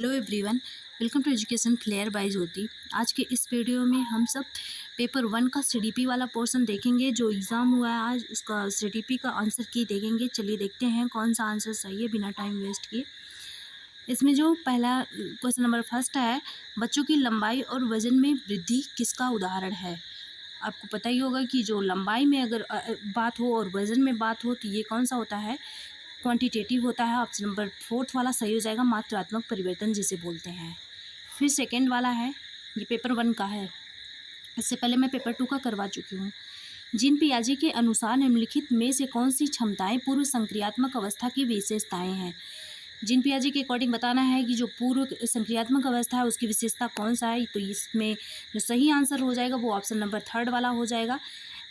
Hello everyone, welcome to education clear by Jyoti. आज के इस वीडियो में हम सब पेपर 1 का सीडीपी वाला पोर्शन देखेंगे। जो एग्ज़ाम हुआ है आज उसका सीडीपी का आंसर की देखेंगे। चलिए देखते हैं कौन सा आंसर सही है बिना टाइम वेस्ट किए। इसमें जो पहला क्वेश्चन नंबर फर्स्ट है, बच्चों की लंबाई और वजन में वृद्धि किसका उदाहरण है। आपको पता ही होगा कि जो लंबाई में अगर बात हो और वज़न में बात हो तो ये कौन सा होता है, क्वांटिटेटिव होता है। ऑप्शन नंबर फोर्थ वाला सही हो जाएगा, मात्रात्मक परिवर्तन जिसे बोलते हैं। फिर सेकंड वाला है, ये पेपर 1 का है, इससे पहले मैं पेपर 2 का करवा चुकी हूँ। जीन पियाजे के अनुसार निम्नलिखित में से कौन सी क्षमताएं पूर्व संक्रियात्मक अवस्था की विशेषताएं हैं। जीन पियाजे के अकॉर्डिंग बताना है कि जो पूर्व संक्रियात्मक अवस्था है उसकी विशेषता कौन सा है। तो इसमें जो सही आंसर हो जाएगा वो ऑप्शन नंबर थर्ड वाला हो जाएगा,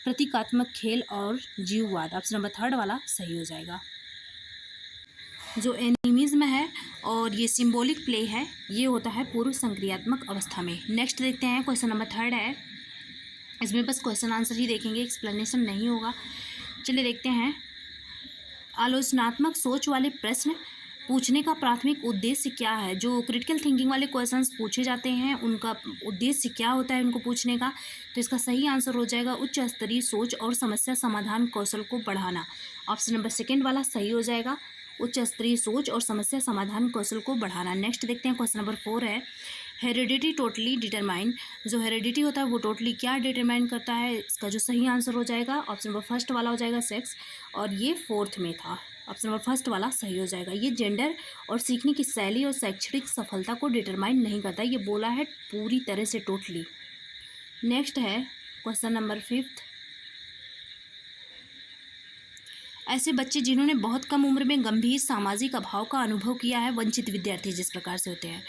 प्रतीकात्मक खेल और जीववाद। ऑप्शन नंबर थर्ड वाला सही हो जाएगा। जो एनिमिज्म है और ये सिंबॉलिक प्ले है, ये होता है पूर्व संक्रियात्मक अवस्था में। नेक्स्ट देखते हैं, क्वेश्चन नंबर थर्ड है। इसमें बस क्वेश्चन आंसर ही देखेंगे, एक्सप्लेनेशन नहीं होगा। चलिए देखते हैं। आलोचनात्मक सोच वाले प्रश्न पूछने का प्राथमिक उद्देश्य क्या है। जो क्रिटिकल थिंकिंग वाले क्वेश्चंस पूछे जाते हैं उनका उद्देश्य क्या होता है उनको पूछने का। तो इसका सही आंसर हो जाएगा उच्च स्तरीय सोच और समस्या समाधान कौशल को बढ़ाना। ऑप्शन नंबर सेकेंड वाला सही हो जाएगा, उच्च स्तरीय सोच और समस्या समाधान कौशल को बढ़ाना। नेक्स्ट देखते हैं, क्वेश्चन नंबर 4 है। हेरिडिटी टोटली डिटरमाइन, जो हेरिडिटी होता है वो टोटली क्या डिटरमाइन करता है। इसका जो सही आंसर हो जाएगा ऑप्शन नंबर फर्स्ट वाला हो जाएगा, सेक्स, और ये फोर्थ में था। ऑप्शन नंबर फर्स्ट वाला सही हो जाएगा। ये जेंडर और सीखने की शैली और शैक्षणिक सफलता को डिटरमाइन नहीं करता, ये बोला है पूरी तरह से टोटली। नेक्स्ट है क्वेश्चन नंबर 5। ऐसे बच्चे जिन्होंने बहुत कम उम्र में गंभीर सामाजिक अभाव का अनुभव किया है, वंचित विद्यार्थी जिस प्रकार से होते हैं,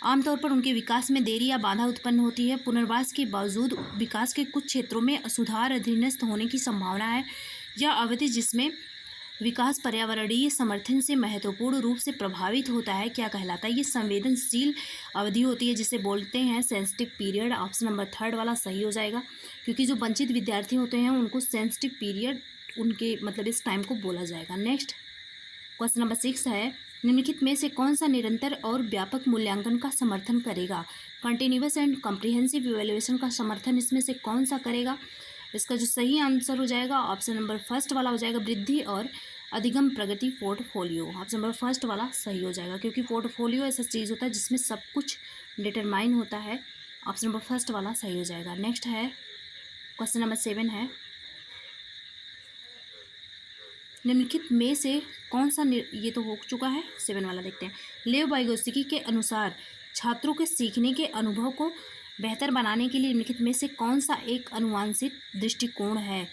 आमतौर पर उनके विकास में देरी या बाधा उत्पन्न होती है। पुनर्वास के बावजूद विकास के कुछ क्षेत्रों में सुधार अधीनस्थ होने की संभावना है। यह अवधि जिसमें विकास पर्यावरणीय समर्थन से महत्वपूर्ण रूप से प्रभावित होता है क्या कहलाता है। ये संवेदनशील अवधि होती है जिसे बोलते हैं sensitive period. Option number third वाला सही हो जाएगा, क्योंकि जो वंचित विद्यार्थी होते हैं उनको सेंसिटिव पीरियड उनके मतलब इस टाइम को बोला जाएगा। नेक्स्ट क्वेश्चन नंबर 6 है। निम्नलिखित में से कौन सा निरंतर और व्यापक मूल्यांकन का समर्थन करेगा। कंटिन्यूअस एंड कॉम्प्रिहेंसिव इवैल्यूएशन का समर्थन इसमें से कौन सा करेगा। इसका जो सही आंसर हो जाएगा ऑप्शन नंबर फर्स्ट वाला हो जाएगा, वृद्धि और अधिगम प्रगति पोर्टफोलियो। ऑप्शन नंबर फर्स्ट वाला सही हो जाएगा, क्योंकि पोर्टफोलियो ऐसा चीज़ होता है जिसमें सब कुछ डिटरमाइन होता है। ऑप्शन नंबर फर्स्ट वाला सही हो जाएगा। नेक्स्ट है क्वेश्चन नंबर 7 है। निम्नलिखित में से कौन सा ये तो हो चुका है, 7 वाला देखते हैं। लेव वाइगोत्स्की के अनुसार छात्रों के सीखने के अनुभव को बेहतर बनाने के लिए निम्नलिखित में से कौन सा एक अनुवांशिक दृष्टिकोण है।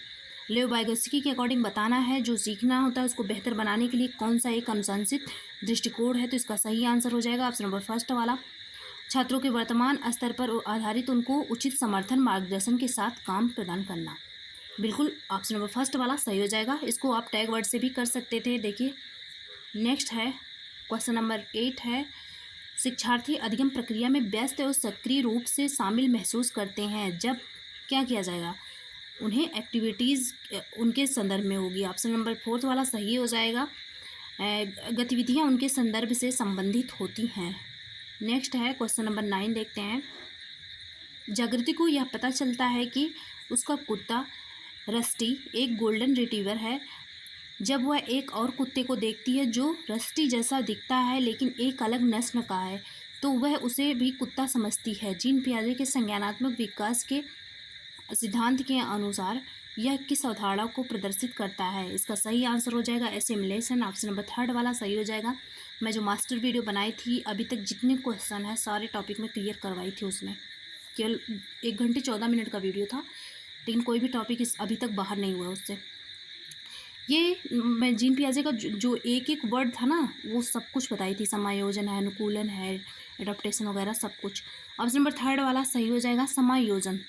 लेव वाइगोत्स्की के अकॉर्डिंग बताना है जो सीखना होता है उसको बेहतर बनाने के लिए कौन सा एक अनुवांशिक दृष्टिकोण है। तो इसका सही आंसर हो जाएगा ऑप्शन नंबर फर्स्ट वाला, छात्रों के वर्तमान स्तर पर आधारित उनको उचित समर्थन मार्गदर्शन के साथ काम प्रदान करना। बिल्कुल ऑप्शन नंबर फर्स्ट वाला सही हो जाएगा। इसको आप टैग वर्ड से भी कर सकते थे। देखिए नेक्स्ट है क्वेश्चन नंबर 8 है। शिक्षार्थी अधिगम प्रक्रिया में व्यस्त और सक्रिय रूप से शामिल महसूस करते हैं जब क्या किया जाएगा। उन्हें एक्टिविटीज़ उनके संदर्भ में होगी। ऑप्शन नंबर फोर्थ वाला सही हो जाएगा, गतिविधियां उनके संदर्भ से संबंधित होती हैं। नेक्स्ट है क्वेश्चन नंबर 9 देखते हैं। जागृति को यह पता चलता है कि उसका कुत्ता रस्टी एक गोल्डन रिट्रीवर है जब वह एक और कुत्ते को देखती है जो रस्टी जैसा दिखता है लेकिन एक अलग नस्ल का है, तो वह उसे भी कुत्ता समझती है। जीन पियाजे के संज्ञानात्मक विकास के सिद्धांत के अनुसार यह किस अवधारणा को प्रदर्शित करता है। इसका सही आंसर हो जाएगा एसिमिलेशन। ऑप्शन नंबर थर्ड वाला सही हो जाएगा। मैं जो मास्टर वीडियो बनाई थी अभी तक जितने क्वेश्चन हैं सारे टॉपिक में क्लियर करवाई थी, उसमें केवल 1 घंटे 14 मिनट का वीडियो था, लेकिन कोई भी टॉपिक इस अभी तक बाहर नहीं हुआ उससे। ये मैं जीन पियाजे का जो एक एक वर्ड था ना वो सब कुछ बताई थी, समायोजन है, अनुकूलन है, एडॉप्टेशन वगैरह सब कुछ। ऑप्शन नंबर थर्ड वाला सही हो जाएगा, समायोजन।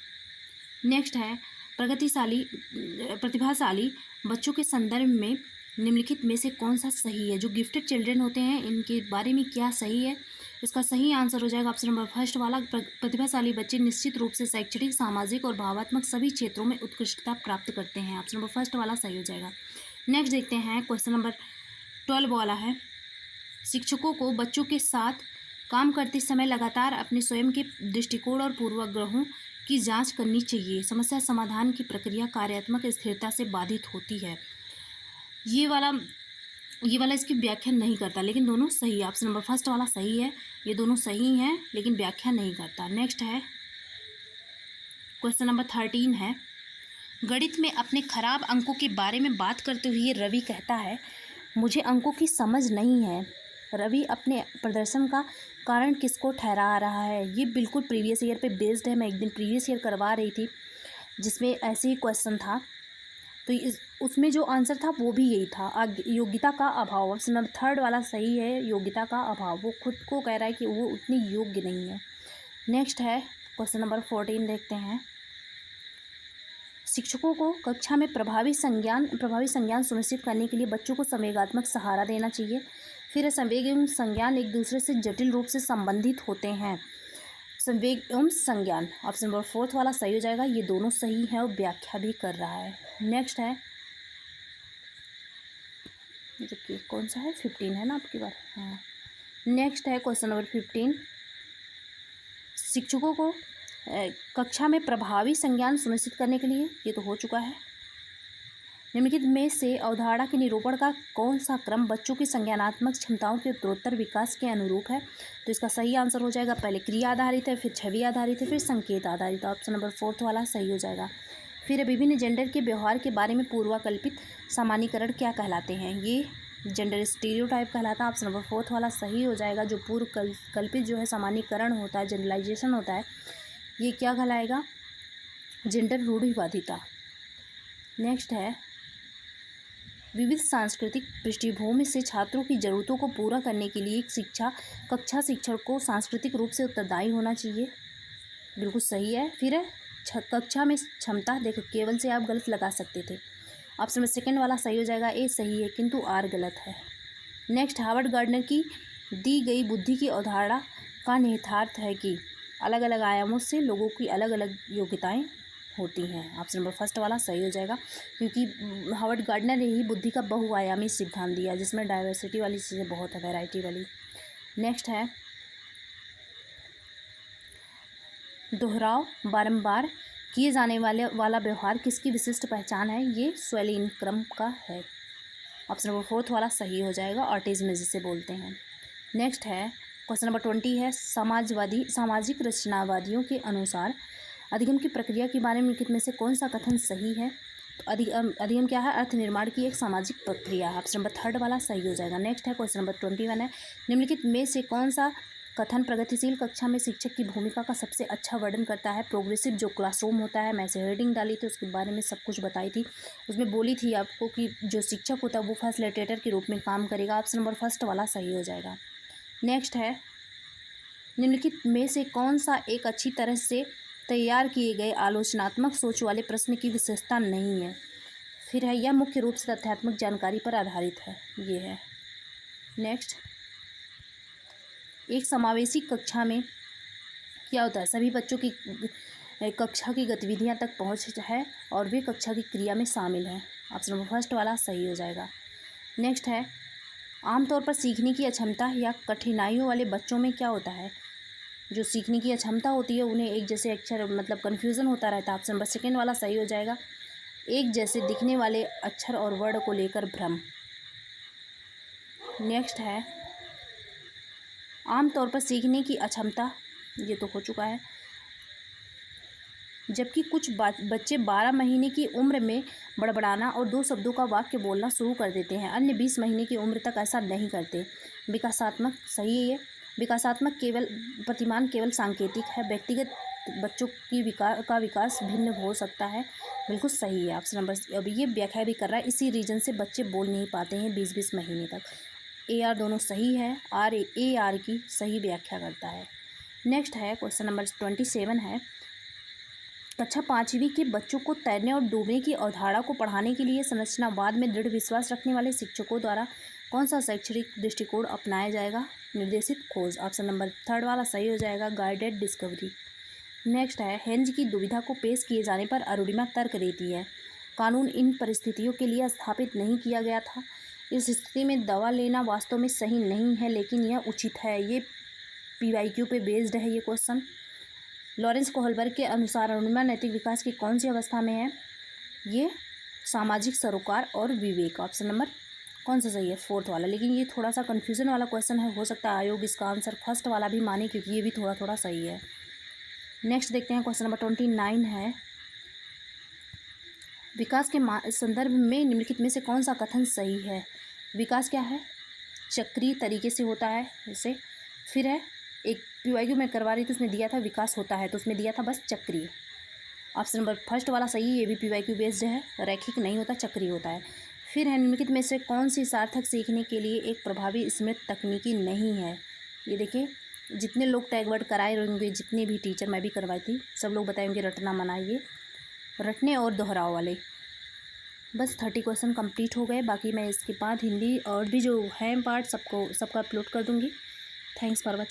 नेक्स्ट है प्रतिभाशाली बच्चों के संदर्भ में निम्नलिखित में से कौन सा सही है। जो गिफ्टेड चिल्ड्रन होते हैं इनके बारे में क्या सही है। इसका सही आंसर हो जाएगा ऑप्शन नंबर फर्स्ट वाला, प्रतिभाशाली बच्चे निश्चित रूप से शैक्षणिक, सामाजिक और भावात्मक सभी क्षेत्रों में उत्कृष्टता प्राप्त करते हैं। ऑप्शन नंबर फर्स्ट वाला सही हो जाएगा। नेक्स्ट देखते हैं क्वेश्चन नंबर 12 वाला है। शिक्षकों को बच्चों के साथ काम करते समय लगातार अपने स्वयं के दृष्टिकोण और पूर्वाग्रहों की जांच करनी चाहिए। समस्या समाधान की प्रक्रिया कार्यात्मक स्थिरता से बाधित होती है। ये वाला इसकी व्याख्या नहीं करता, लेकिन दोनों सही है। ऑप्शन नंबर फर्स्ट वाला सही है, ये दोनों सही हैं लेकिन व्याख्या नहीं करता। नेक्स्ट है क्वेश्चन नंबर 13 है, गणित में अपने खराब अंकों के बारे में बात करते हुए रवि कहता है, मुझे अंकों की समझ नहीं है। रवि अपने प्रदर्शन का कारण किसको ठहरा रहा है? ये बिल्कुल प्रीवियस ईयर पे बेस्ड है। मैं एक दिन प्रीवियस ईयर करवा रही थी जिसमें ऐसे ही क्वेश्चन था, तो उसमें जो आंसर था वो भी यही था, योग्यता का अभाव। ऑप्शन नंबर थर्ड वाला सही है, योग्यता का अभाव। वो खुद को कह रहा है कि वो उतनी योग्य नहीं है। नेक्स्ट है क्वेश्चन नंबर 14 देखते हैं, शिक्षकों को कक्षा में प्रभावी संज्ञान सुनिश्चित करने के लिए बच्चों को संवेगात्मक सहारा देना चाहिए। फिर संवेग एवं संज्ञान एक दूसरे से जटिल रूप से संबंधित होते हैं। संवेग एवं संज्ञान, ऑप्शन नंबर फोर्थ वाला सही हो जाएगा। ये दोनों सही है और व्याख्या भी कर रहा है। नेक्स्ट है, देखिए कौन सा है, 15 है ना आपकी बार। हाँ, नेक्स्ट है क्वेश्चन नंबर 15, शिक्षकों को कक्षा में प्रभावी संज्ञान सुनिश्चित करने के लिए, ये तो हो चुका है। निम्नलिखित में से अवधारणा के निरूपण का कौन सा क्रम बच्चों की संज्ञानात्मक क्षमताओं के उत्तरोत्तर विकास के अनुरूप है? तो इसका सही आंसर हो जाएगा, पहले क्रिया आधारित है, फिर छवि आधारित है, फिर संकेत आधारित। ऑप्शन नंबर फोर्थ वाला सही हो जाएगा। फिर विभिन्न जेंडर के व्यवहार के बारे में पूर्वकल्पित सामान्यीकरण क्या कहलाते हैं? ये जेंडर स्टीरियोटाइप कहलाता है। ऑप्शन नंबर फोर्थ वाला सही हो जाएगा। जो पूर्व कल्पित जो है सामान्यीकरण होता है, जनरलाइजेशन होता है, ये क्या कहलाएगा? जेंडर रूढ़िवादिता। नेक्स्ट है, विविध सांस्कृतिक पृष्ठभूमि से छात्रों की ज़रूरतों को पूरा करने के लिए एक कक्षा शिक्षक को सांस्कृतिक रूप से उत्तरदायी होना चाहिए। बिल्कुल सही है। फिर है कक्षा में क्षमता, देखो केवल से आप गलत लगा सकते थे। ऑप्शन में सेकंड वाला सही हो जाएगा, ए सही है किंतु आर गलत है। नेक्स्ट, हार्वर्ड गार्डनर की दी गई बुद्धि की अवधारणा का निहितार्थ है कि अलग अलग आयामों से लोगों की अलग अलग योग्यताएं होती हैं। ऑप्शन नंबर फर्स्ट वाला सही हो जाएगा, क्योंकि हार्वर्ड गार्डनर ने ही बुद्धि का बहुआयामी सिद्धांत दिया, जिसमें डाइवर्सिटी वाली चीज़ें बहुत है, वैरायटी वाली। नेक्स्ट है, दोहराव बारंबार किए जाने वाला व्यवहार किसकी विशिष्ट पहचान है? ये स्वैलीन क्रम का है। ऑप्शन नंबर फोर्थ वाला सही हो जाएगा, ऑटिज्म जिसे बोलते हैं। नेक्स्ट है क्वेश्चन नंबर 20 है, सामाजिक रचनावादियों के अनुसार अधिगम की प्रक्रिया के बारे में निम्नलिखित में से कौन सा कथन सही है? तो अधिगम क्या है? अर्थ निर्माण की एक सामाजिक प्रक्रिया है। ऑप्शन नंबर थर्ड वाला सही हो जाएगा। नेक्स्ट है क्वेश्चन नंबर 21 है, निम्नलिखित में से कौन सा कथन प्रगतिशील कक्षा में शिक्षक की भूमिका का सबसे अच्छा वर्णन करता है? प्रोग्रेसिव जो क्लासरूम होता है, मैं ऐसे हेडिंग डाली थी, उसके बारे में सब कुछ बताई थी। उसमें बोली थी आपको कि जो शिक्षक होता है वो फैसिलिटेटर के रूप में काम करेगा। ऑप्शन नंबर फर्स्ट वाला सही हो जाएगा। नेक्स्ट है, निम्नलिखित में से कौन सा एक अच्छी तरह से तैयार किए गए आलोचनात्मक सोच वाले प्रश्न की विशेषता नहीं है? फिर है, यह मुख्य रूप से तथ्यात्मक जानकारी पर आधारित है, ये है। नेक्स्ट, एक समावेशी कक्षा में क्या होता है? सभी बच्चों की कक्षा की गतिविधियां तक पहुंच है और वे कक्षा की क्रिया में शामिल हैं। ऑप्शन नंबर फर्स्ट वाला सही हो जाएगा। नेक्स्ट है, आमतौर पर सीखने की अक्षमता या कठिनाइयों वाले बच्चों में क्या होता है? जो सीखने की अक्षमता होती है उन्हें एक जैसे अक्षर मतलब कन्फ्यूज़न होता रहता है। ऑप्शन नंबर सेकेंड वाला सही हो जाएगा, एक जैसे दिखने वाले अक्षर और वर्ड को लेकर भ्रम। नेक्स्ट है, आमतौर पर सीखने की अक्षमता, ये तो हो चुका है। जबकि कुछ बच्चे 12 महीने की उम्र में बड़बड़ाना और 2 शब्दों का वाक्य बोलना शुरू कर देते हैं, अन्य 20 महीने की उम्र तक ऐसा नहीं करते। विकासात्मक, सही है ये। विकासात्मक प्रतिमान केवल सांकेतिक है, व्यक्तिगत बच्चों की विकास भिन्न हो सकता है। बिल्कुल सही है ऑप्शन नंबर। अब ये व्याख्या भी कर रहा है, इसी रीजन से बच्चे बोल नहीं पाते हैं 20-20 महीने तक। ए आर दोनों सही है, आर ए आर की सही व्याख्या करता है। नेक्स्ट है क्वेश्चन नंबर 27 है, कक्षा 5वीं के बच्चों को तैरने और डूबने की अवधारणा को पढ़ाने के लिए संरचनावाद में दृढ़ विश्वास रखने वाले शिक्षकों द्वारा कौन सा शैक्षणिक दृष्टिकोण अपनाया जाएगा? निर्देशित खोज। ऑप्शन नंबर थर्ड वाला सही हो जाएगा, गाइडेड डिस्कवरी। नेक्स्ट है, हेंज की दुविधा को पेश किए जाने पर अरुणिमा तर्क देती है, कानून इन परिस्थितियों के लिए स्थापित नहीं किया गया था। इस स्थिति में दवा लेना वास्तव में सही नहीं है, लेकिन यह उचित है। ये PYQ पे बेस्ड है ये क्वेश्चन। लॉरेंस कोहलबर्ग के अनुसार अरुणिमा नैतिक विकास की कौन सी अवस्था में है? ये सामाजिक सरोकार और विवेक। ऑप्शन नंबर कौन सा सही है? फोर्थ वाला। लेकिन ये थोड़ा सा कन्फ्यूज़न वाला क्वेश्चन है, हो सकता है आयोग इसका आंसर फर्स्ट वाला भी माने, क्योंकि ये भी थोड़ा थोड़ा सही है। नेक्स्ट देखते हैं, क्वेश्चन नंबर 29 है, विकास के संदर्भ में निम्नलिखित में से कौन सा कथन सही है? विकास क्या है? चक्रीय तरीके से होता है जैसे। फिर है एक PYQ में करवा रही थी, उसमें दिया था विकास होता है, तो उसमें दिया था बस चक्रीय। ऑप्शन नंबर फर्स्ट वाला सही, ये भी PYQ बेस्ड है, रैखिक नहीं होता, चक्रीय होता है। फिर है निम्नलिखित में से कौन सी सार्थक सीखने के लिए एक प्रभावी स्मृति तकनीकी नहीं है? ये देखिए, जितने लोग टैग वर्ड कराए रहेंगे, जितने भी टीचर, मैं भी करवाई थी, सब लोग बताएंगे रटना मनाइए, रटने और दोहराव वाले। बस 30 क्वेश्चन कंप्लीट हो गए। बाकी मैं इसके बाद हिंदी और भी जो है पार्ट सबका अपलोड कर दूँगी। Thanks for watching.